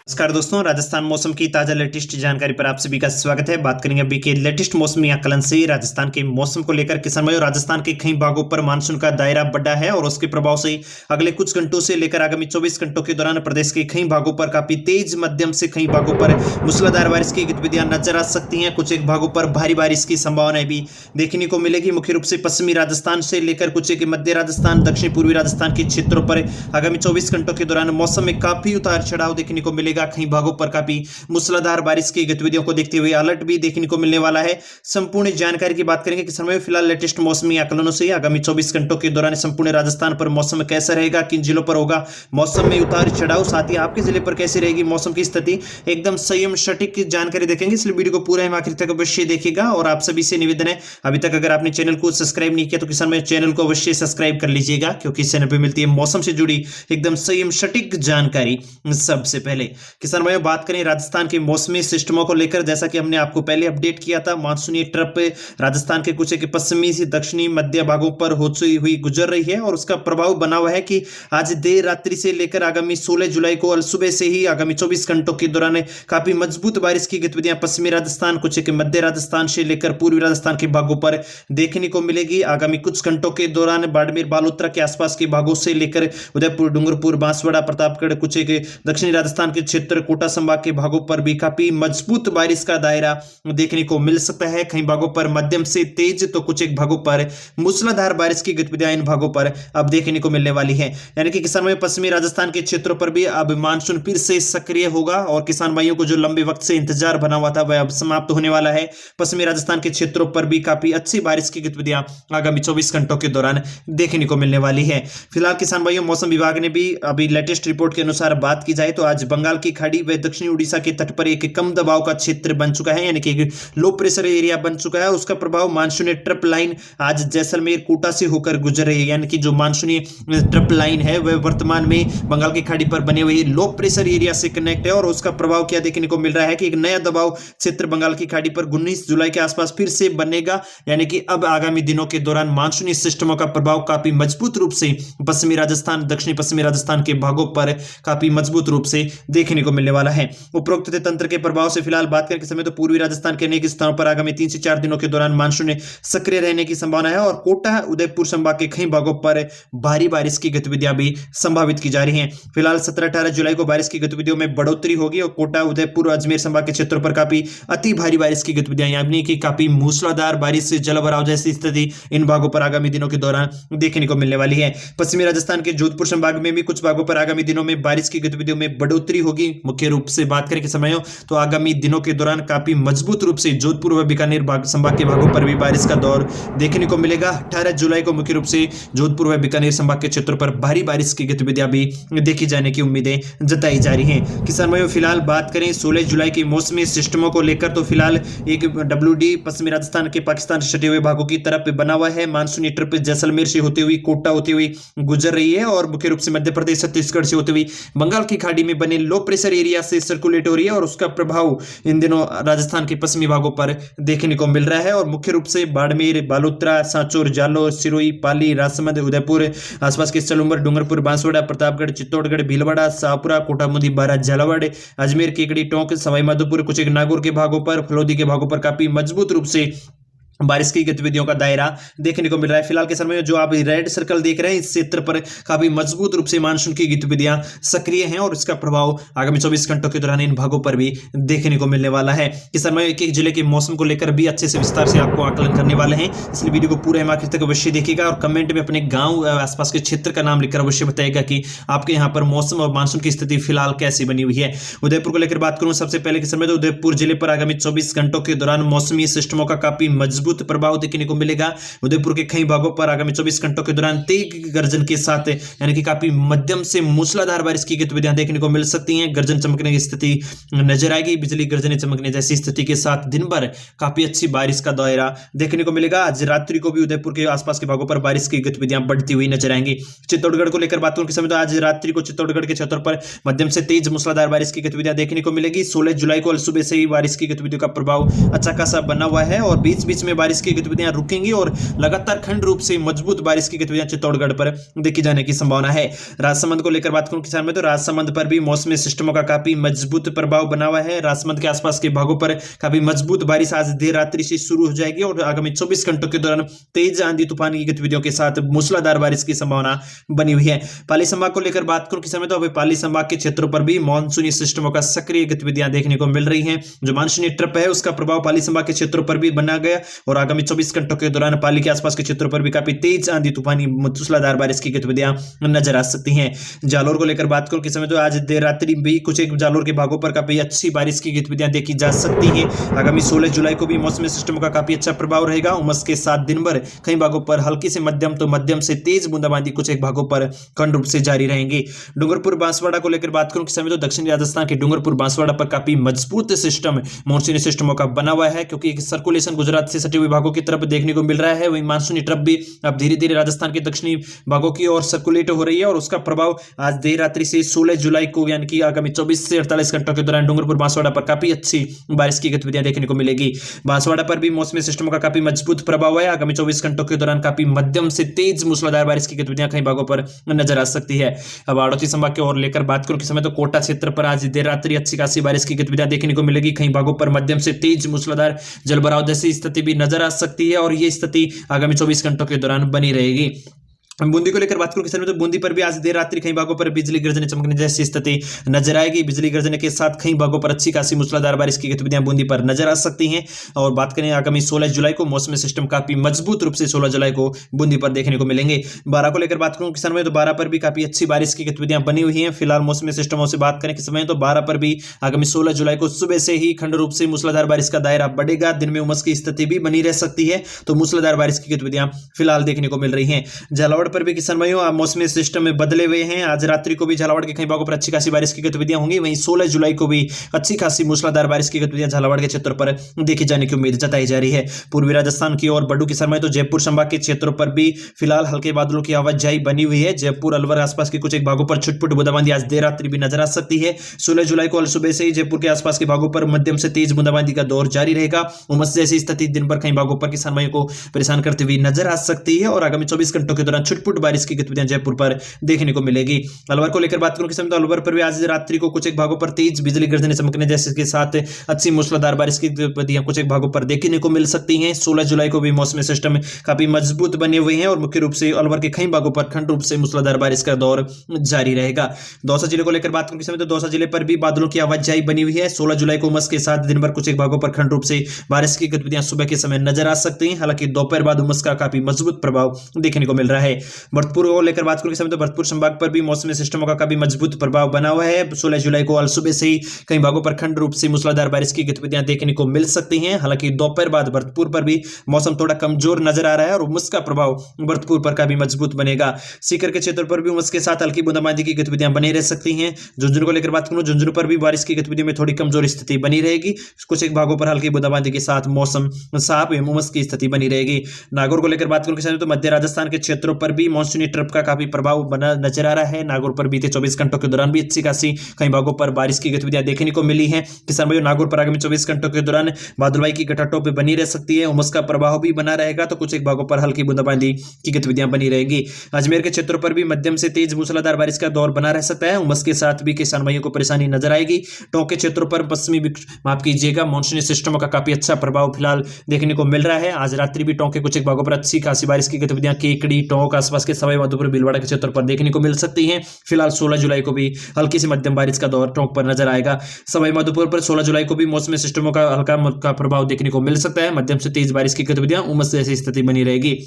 नमस्कार दोस्तों, राजस्थान मौसम की ताजा लेटेस्ट जानकारी पर आप सभी का स्वागत है। बात करेंगे अभी के लेटेस्ट मौसमी आकलन से राजस्थान के मौसम को लेकर। किसान भाइयों, राजस्थान के कई भागों पर मानसून का दायरा बढ़ा है और उसके प्रभाव से अगले कुछ घंटों से लेकर आगामी 24 घंटों के दौरान प्रदेश के कई भागों पर काफी तेज मध्यम से कई भागों पर मूसलाधार बारिश की गतिविधियां नजर आ सकती हैं। कुछ एक भागों पर भारी बारिश की संभावना भी देखने को मिलेगी। मुख्य रूप से पश्चिमी राजस्थान से लेकर कुछ एक मध्य राजस्थान, दक्षिण पूर्वी राजस्थान के क्षेत्रों पर आगामी 24 घंटों के दौरान मौसम में काफी उतार चढ़ाव देखने को मिलेगा। कई भागों पर काफी मूसलाधार बारिश की गतिविधियों को देखते हुए अलर्ट भी देखने को मिलने वाला है। संपूर्ण जानकारी की बात करेंगे किसान भाइयों, फिलहाल लेटेस्ट मौसमी आकलनों से आगामी 24 घंटों के दौरान संपूर्ण राजस्थान पर मौसम कैसा रहेगा, किन जिलों पर होगा मौसम में उतार चढ़ाव, साथ ही आपके जिले पर कैसी रहेगी मौसम की स्थिति, एकदम संयम सटीक की जानकारी देखेंगे। इसलिए वीडियो को पूरा आखिर तक अवश्य देखिएगा। और आप सभी से निवेदन है, अभी तक अगर आपने चैनल को सब्सक्राइब नहीं किया तो किसान भाई चैनल को अवश्य सब्सक्राइब कर लीजिएगा, क्योंकि इस चैनल पर मिलती है मौसम से जुड़ी एकदम संयम सटीक जानकारी। सबसे पहले किसान भाइयों बात करें राजस्थान के मौसमी सिस्टमों को लेकर, जैसा कि हमने आपको पहले अपडेट किया था, मानसूनी ट्रप राजस्थान के कुछ एक पश्चिमी से दक्षिणी मध्य भागों पर होती हुई गुजर रही है और उसका प्रभाव बना हुआ है कि आज देर रात्रि से लेकर आगामी 16 जुलाई को अल सुबह से ही आगामी 24 घंटों के दौरान काफी मजबूत बारिश की गतिविधियां पश्चिमी राजस्थान, कुछ एक मध्य राजस्थान से लेकर पूर्वी राजस्थान के भागों पर देखने को मिलेगी। आगामी कुछ घंटों के दौरान बाड़मेर बालोतरा के आसपास के भागों से लेकर उदयपुर, डूंगरपुर, बांसवाड़ा, प्रतापगढ़, कुछ एक दक्षिणी राजस्थान के क्षेत्र, कोटा संभाग के भागों पर भी काफी मजबूत बारिश का दायरा देखने को मिल सकता है। कई भागों पर मध्यम से तेज तो कुछ एक भागों पर मूसलाधार बारिश की गतिविधियां इन भागों पर अब देखने को मिलने वाली है। यानी कि किसान भाइयों, पश्चिमी राजस्थान के क्षेत्रों पर भी अब मानसून फिर से सक्रिय होगा और किसान भाइयों को जो लंबे वक्त से इंतजार बना हुआ था वह अब समाप्त होने वाला है। पश्चिमी राजस्थान के क्षेत्रों पर भी काफी अच्छी बारिश की गतिविधियां आगामी 24 घंटों के दौरान देखने को मिलने वाली है। फिलहाल किसान भाइयों, मौसम विभाग ने भी अभी लेटेस्ट रिपोर्ट के अनुसार बात की जाए तो आज बंगाल की खाड़ी व दक्षिणी उड़ीसा के तट पर एक कम दबाव का क्षेत्र बन चुका है, यानी कि लो प्रेशर एरिया बन चुका है। उसका प्रभाव मानसूनी ट्रप लाइन आज जैसलमेर कोटा से होकर गुजर रही है। यानी कि जो मानसूनी ट्रप लाइन है वह वर्तमान में बंगाल की खाड़ी पर बने हुए लो प्रेशर एरिया से कनेक्ट है और उसका प्रभाव क्या देखने को मिल रहा है कि एक नया दबाव क्षेत्र बंगाल की खाड़ी पर 19 जुलाई के आसपास फिर से बनेगा। यानी कि अब आगामी दिनों के दौरान मानसूनी सिस्टमों का प्रभाव काफी मजबूत रूप से पश्चिमी राजस्थान, दक्षिणी पश्चिमी राजस्थान के भागों पर काफी मजबूत रूप से देखने को मिलने वाला है। उपरोक्त तंत्र के प्रभाव से फिलहाल बात करने के समय तो पूर्वी राजस्थान के अनेक स्थानों पर आगामी 3 से 4 दिनों के दौरान मानसून सक्रिय रहने की संभावना है और कोटा, उदयपुर संभाग के कई भागों पर भारी बारिश की गतिविधियां भी संभावित की जा रही हैं। फिलहाल 17-18 जुलाई को बारिश की गतिविधियों में बढ़ोतरी होगी और कोटा, उदयपुर, अजमेर संभाग के क्षेत्रों पर काफी अति भारी बारिश की गतिविधियां, यानी कि काफी मूसलाधार बारिश से जलभराव जैसी स्थिति इन भागों पर आगामी दिनों के दौरान देखने को मिलने वाली है। पश्चिमी राजस्थान के जोधपुर संभाग में भी कुछ भागों पर आगामी दिनों में बारिश की गतिविधियों में बढ़ोतरी होगी। मुख्य रूप से बात करें कि समयों तो आगामी दिनों के दौरान काफी मजबूत रूप से जोधपुर व बीकानेर संभाग के भागों पर भी बारिश का दौर देखने को मिलेगा। 18 जुलाई को मुख्य रूप से जोधपुर व बीकानेर संभाग के क्षेत्रों पर भारी बारिश की गतिविधियां भी देखी जाने की उम्मीदें जताई जा रही हैं। किसान भाइयों, फिलहाल बात करें 16 जुलाई के मौसमी सिस्टमों को लेकर तो फिलहाल एक WD पश्चिमी राजस्थान के पाकिस्तान से सटे हुए भागों की तरफ बना हुआ है। मानसूनी ट्रिप जैसलमेर से होती हुई कोटा होती हुई गुजर रही है और मुख्य रूप से मध्य प्रदेश, छत्तीसगढ़ से होती हुई बंगाल की खाड़ी में बने लो प्रेशर एरिया से सर्कुलेट हो रही है और उसका प्रभाव इन दिनों राजस्थान के पश्चिमी भागों पर देखने को मिल रहा है। और मुख्य रूप से बाड़मेर, बालोतरा, सांचौर, जालोर, सिरोही, पाली, राजसमंद, उदयपुर आसपास के सलूंबर, डूंगरपुर, बांसवाड़ा, प्रतापगढ़, चित्तौड़गढ़, भीलवाड़ा, शाहपुरा, कोटामुदी, बारा, झालावाड़, अजमेर, केकड़ी, टोंक, सवाई माधोपुर, कुछ एक नागौर के भागों पर, फलोदी के भागों पर काफी मजबूत रूप से बारिश की गतिविधियों का दायरा देखने को मिल रहा है। फिलहाल के समय में जो आप रेड सर्कल देख रहे हैं, इस क्षेत्र पर काफी मजबूत रूप से मानसून की गतिविधियां सक्रिय हैं और इसका प्रभाव आगामी 24 घंटों के दौरान इन भागों पर भी देखने को मिलने वाला है। इस समय एक एक जिले के मौसम को लेकर भी अच्छे से विस्तार से आपको आकलन करने वाले हैं, इसलिए वीडियो को पूरे आखिर तक अवश्य देखिएगा और कमेंट में अपने गाँव आसपास के क्षेत्र का नाम लिखकर अवश्य बताएगा कि आपके यहाँ पर मौसम और मानसून की स्थिति फिलहाल कैसी बनी हुई है। उदयपुर को लेकर बात करूं सबसे पहले के समय तो उदयपुर जिले पर आगामी 24 घंटों के दौरान मौसमी सिस्टमों का काफी मजबूत प्रभाव देखने को मिलेगा। उदयपुर के कई भागों पर आगामी 24 घंटों के दौरान तेज गर्जन के साथ, यानी कि काफी मध्यम से मूसलाधार बारिश की गतिविधियां देखने को मिल सकती हैं। गर्जन चमकने की स्थिति नजर आएगी, बिजली गर्जने चमकने जैसी स्थिति के साथ दिन भर काफी अच्छी बारिश का दायरा देखने को मिलेगा। आज रात्रि को भी उदयपुर के आसपास के भागों पर बारिश की गतिविधियां बढ़ती हुई नजर आएंगी। चित्तौड़गढ़ को लेकर बात करूं के समय तो आज रात्रि को चित्तौड़गढ़ के क्षेत्रों पर मध्यम से तेज मूसलाधार बारिश की गतिविधियां देखने को मिलेगी। 16 जुलाई को सुबह से ही बारिश की गतिविधियों का प्रभाव अच्छा खासा बना हुआ है और बीच बीच में बारिश की गतिविधियां रुकेंगी और लगातार खंड रूप से मजबूत बारिश की गतिविधियां चित्तौड़गढ़ पर देखी जाने की संभावना है। राजसमंद को लेकर बात करूं किसान में, तो राजसमंद पर भी मौसमी सिस्टमों का काफी मजबूत प्रभाव बना हुआ है। राजसमंद के आसपास के भागों पर काफी मजबूत बारिश आज देर रात्रि से शुरू हो जाएगी और आगामी 24 घंटों के दौरान तेज आंधी तूफान की गतिविधियों के साथ मूसलाधार बारिश की संभावना बनी हुई है। पाली संभाग को लेकर बात करूं किसान में, तो अभी पाली संभाग के क्षेत्रों पर भी मानसूनी सिस्टमों का सक्रिय गतिविधियां देखने को मिल रही हैं। जो मानसूनी ट्रप है उसका प्रभाव पाली संभाग के क्षेत्रों पर भी बना गया और आगामी 24 घंटों के दौरान पाली के आसपास के क्षेत्रों पर भी काफी तेज आंधी तूफानी मूसलाधार बारिश की गतिविधियां नजर आ सकती हैं। जालोर को लेकर बात करूं किसान में, तो आज देर रात्रि भी कुछ एक जालोर के भागों पर काफी अच्छी बारिश की गतिविधियां देखी जा सकती है। आगामी 16 जुलाई को भी मौसमी सिस्टम का काफी अच्छा प्रभाव रहेगा। उमस के साथ दिन भर कई भागों पर हल्की से मध्यम तो मध्यम से तेज बूंदाबांदी कुछ एक भागों पर खंड रूप से जारी रहेंगी। डूंगरपुर बांसवाड़ा को लेकर बात करूं किसान में, तो दक्षिणी राजस्थान के डूंगरपुर बांसवाड़ा पर काफी मजबूत सिस्टम मानसूनी सिस्टमों का बना हुआ है, क्योंकि सर्कुलेशन गुजरात से सटे हुए भागों की तरफ देखने को मिल रहा है। वही मानसूनी ट्रप भी अब धीरे धीरे राजस्थान के दक्षिणी भागों की ओर सर्कुलेट हो रही है और उसका प्रभाव आज देर रात्रि से 16 जुलाई को यानी कि आगामी 24 से 48 घंटों के दौरान डूंगरपुर बांसवाड़ा पर काफी अच्छी बारिश की गतिविधियां देखने को मिलेगी। बांसवाड़ा पर भी मौसमी सिस्टम का काफी मजबूत प्रभाव है। आगामी 24 घंटों के दौरान काफी मध्यम से तेज मूसलाधार बारिश की गतिविधियां कई भागों पर नजर आ सकती है। अब आड़ोती संभाग की ओर लेकर बात करूं किस समय, तो कोटा क्षेत्र पर आज देर रात्रि अच्छी खासी बारिश की गतिविधियां देखने को मिलेगी। कई भागों पर मध्यम से तेज मूसलाधार जलभराव जैसी स्थिति भी नजर आ सकती है और यह स्थिति आगामी 24 घंटों के दौरान बनी रहेगी। बूंदी को लेकर बात करूं किसान में, तो बूंदी पर भी आज देर रात्रि कई भागों पर बिजली गर्जने चमकने जैसी स्थिति नजर आएगी। बिजली गर्जने के साथ कई भागों पर अच्छी खासी मूसलाधार बारिश की गतिविधियां बूंदी पर नजर आ सकती हैं। और बात करें आगामी 16 जुलाई को, मौसमी सिस्टम काफी मजबूत रूप से 16 जुलाई को बूंदी पर देखने को मिलेंगे। 12 को लेकर बात करूं किसान में, तो 12 पर भी काफी अच्छी बारिश की गतिविधियां बनी हुई है। फिलहाल मौसमी सिस्टमों से बात करें किस समय, तो 12 पर भी आगामी 16 जुलाई को सुबह से ही खंड रूप से मूसलाधार बारिश का दायरा बढ़ेगा। दिन में उमस की स्थिति भी बनी रह सकती है, तो मूसलाधार बारिश की गतिविधियां फिलहाल देखने को मिल रही है। झालावाड़ पर भी किसान भाइयों मौसमी सिस्टम में बदले हुए हैं। आज रात्रि को भी झालावाड़ के कई भागों पर अच्छी खासी बारिश की गतिविधियां होंगी। वहीं 16 जुलाई को भी अच्छी खासी मूसलाधार बारिश की गतिविधियां झालावाड़ के क्षेत्र पर देखी जाने की उम्मीद जताई जा रही है। पूर्वी राजस्थान की ओर बड्डू किसान भाई, तो जयपुर संभाग के क्षेत्रों पर भी फिलहाल हल्के बादलों की आवाजाही बनी हुई है। जयपुर अलवर आसपास के कुछ एक भागों पर छुटपुट बूंदाबांदी आज देर रात्रि भी नजर आ सकती है। 16 जुलाई को सुबह से ही जयपुर के आसपास के भागों पर मध्यम से तेज बूंदाबांदी का दौर जारी रहेगा। उमस जैसी स्थिति दिन भर कई भागों पर किसान भाइयों को परेशान करती हुई नजर आ सकती है और आगामी 24 घंटों के दौरान छुटपुट बारिश की गतिविधियां जयपुर पर देखने को मिलेगी। अलवर को लेकर बात करूं किसान, तो अलवर पर भी आज रात्रि को कुछ एक भागों पर तेज बिजली गर्जने चमकने जैसे के साथ अच्छी मूसलाधार बारिश की गतिविधियां कुछ एक भागों पर देखने को मिल सकती हैं। 16 जुलाई को भी मौसमी सिस्टम काफी मजबूत बने हुए हैं और मुख्य रूप से अलवर के कई भागों पर खंड रूप से मूसलाधार बारिश का दौर जारी रहेगा। दौसा जिले को लेकर बात करूं किसान, तो दौसा जिले पर भी बादलों की आवाजाही बनी हुई है। 16 जुलाई को उमस के साथ दिन भर कुछ एक भागों पर खंड रूप से बारिश की गतिविधियां सुबह के समय नजर आ सकती हैं। हालांकि दोपहर बाद उमस का काफी मजबूत प्रभाव देखने को मिल रहा है। भरतपुर को लेकर बात करूं किसान, तो भरतपुर संभाग पर भी मौसमी सिस्टमों का काफी मजबूत प्रभाव बना हुआ है। 16 जुलाई को सुबह से ही कई भागों पर खंड रूप से मूसलाधार बारिश की गतिविधियां देखने को मिल सकती हैं। हालांकि दोपहर बाद भरतपुर पर भी मौसम थोड़ा कमजोर नजर आ रहा है और उमस का प्रभाव भरतपुर पर काफी मजबूत बनेगा। सीकर के क्षेत्र पर भी उमस के साथ हल्की बूंदाबांदी की गतिविधियां बनी रह सकती हैं। झुंझुनू को लेकर बात करूं, झुंझुनू पर भी बारिश की गतिविधियों में थोड़ी कमजोर स्थिति बनी रहेगी। कुछ एक भागों पर हल्की बूंदाबांदी के साथ मौसम साफ एवं उमस की स्थिति बनी रहेगी। नागौर को लेकर बात करूं तो मध्य राजस्थान के क्षेत्रों पर भी मानसूनी ट्रप का काफी प्रभाव बना नजर आ रहा है। नागौर पर बीते 24 घंटों के दौरान भी अच्छी खासी कई भागों पर बारिश की गतिविधियां देखने को मिली हैं। किसान भाइयों, नागौर पर आगामी 24 घंटों के दौरान बादलवाई की घटाटोप बनी रह सकती है। उमस का प्रभाव भी बना रहेगा, तो कुछ एक भागों पर हल्की बूंदाबांदी की गतिविधियां बनी रहेगी। अजमेर के क्षेत्रों पर भी मध्यम से तेज मूसलाधार बारिश का दौर बना रह सकता है। उमस के साथ भी किसान भाइयों को परेशानी नजर आएगी। टोंक के क्षेत्रों पर माफ कीजिएगा मानसूनी सिस्टम का काफी अच्छा प्रभाव फिलहाल देखने को मिल रहा है। आज रात्रि भी टोंक के कुछ एक भागों पर अच्छी खासी बारिश की गतिविधियां केकड़ी, टोंक आसपास के सवाई माधोपुर, भीलवाड़ा के क्षेत्र पर देखने को मिल सकती हैं। फिलहाल 16 जुलाई को भी हल्की से मध्यम बारिश का दौर टोंक पर नजर आएगा। सवाई माधोपुर पर 16 जुलाई को भी मौसमी सिस्टमों का हल्का प्रभाव देखने को मिल सकता है। मध्यम से तेज बारिश की गतिविधियां, उमस जैसी स्थिति बनी रहेगी।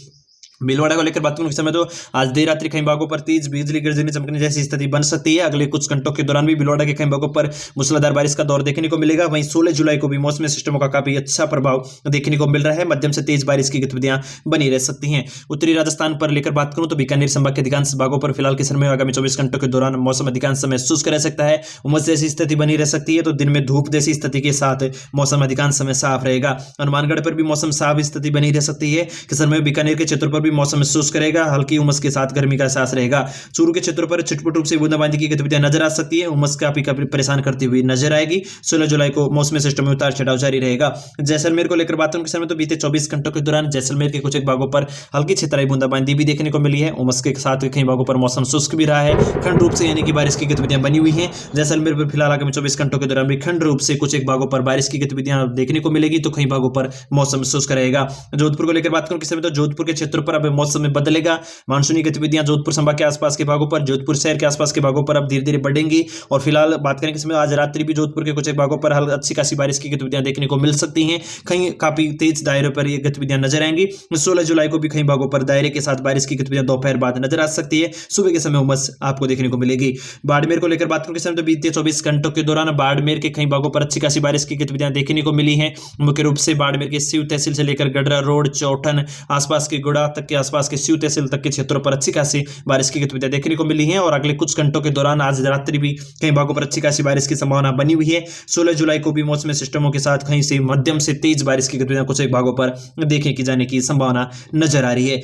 भीलवाड़ा को लेकर बात करूं समय, तो आज देर रात्रि कई भागों पर तेज बिजली गर्जने चमकने जैसी स्थिति बन सकती है। अगले कुछ घंटों के दौरान भी भीलवाड़ा के कई भागों पर मूसलाधार बारिश का दौर देखने को मिलेगा। वहीं 16 जुलाई को भी मौसमी सिस्टमों का काफी अच्छा प्रभाव देखने को मिल रहा है। मध्यम से तेज बारिश की गतिविधियां बनी रह सकती हैं। उत्तरी राजस्थान पर लेकर बात करूं तो बीकानेर संभाग के अधिकांश भागों पर फिलहाल के समय आगामी 24 घंटों के दौरान मौसम अधिकांश समय शुष्क रह सकता है। उमस जैसी स्थिति बनी रह सकती है, तो दिन में धूप जैसी स्थिति के साथ मौसम अधिकांश समय साफ रहेगा। हनुमानगढ़ पर भी मौसम साफ स्थिति बनी रह सकती है। किसान में बीकानेर के क्षेत्रों पर भी भी मौसम शुष्क रहेगा, हल्की उमस के साथ गर्मी का एहसास रहेगा। चूरू के क्षेत्रों पर छिटपुट रूप से बूंदाबांदी की गतिविधियां नजर आ सकती है। उमस काफी परेशान करती हुई नजर आएगी। 16 जुलाई को मौसमी सिस्टम में उतार चढ़ाव जारी रहेगा। जैसलमेर को लेकर बात करूं किस समय, तो बीते 24 घंटों के दौरान जैसलमेर के कुछ एक भागों पर हल्की छितराई बूंदाबांदी भी देखने को मिली है। उमस के साथ कई भागों पर मौसम शुष्क भी रहा है। खंड रूप से यानी कि बारिश की गतिविधियां बनी हुई हैं। जैसलमेर पर फिलहाल आगामी 24 घंटों के दौरान भी खंड रूप से कुछ एक भागों पर बारिश की गतिविधियां देखने को मिलेगी, तो कई भागों पर मौसम शुष्क रहेगा। जोधपुर को लेकर बात करूं किस समय, तो जोधपुर के क्षेत्रों पर अब मौसम में बदलेगा। मानसूनी गतिविधियां जोधपुर संभाग के आसपास के भागों पर, जोधपुर शहर के आसपास के भागों पर अब धीरे धीरे बढ़ेंगी। और फिलहाल बात करें किस समय, आज रात्रि भी जोधपुर के कुछ एक भागों पर अच्छी खासी बारिश की गतिविधियां देखने को मिल सकती हैं। कहीं काफी तेज दायरों पर ये गतिविधियां नजर आएंगी। 16 जुलाई को भी कई भागों पर दायरे के साथ बारिश की गतिविधियां दोपहर बाद नजर आ सकती है। सुबह के समय उमस आपको देखने को मिलेगी। बाड़मेर को लेकर बात करूं किस समय, तो बीते 24 घंटों के दौरान बाड़मेर के कई भागों पर अच्छी खासी बारिश की गतिविधियां देखने को मिली हैं। मुख्य रूप से बाड़मेर के शिव तहसील से लेकर गडरा रोड, चौठन, आसपास के गुड़ा तक के आसपास के शिव तहसील तक के क्षेत्रों पर अच्छी खासी बारिश की गतिविधियां देखने को मिली हैं। और अगले कुछ घंटों के दौरान आज रात्रि भी कई भागों पर अच्छी खासी बारिश की संभावना बनी हुई है। 16 जुलाई को भी मौसमी सिस्टमों के साथ कहीं से मध्यम से तेज बारिश की गतिविधियां कुछ एक भागों पर देखने की जाने की संभावना नजर आ रही है।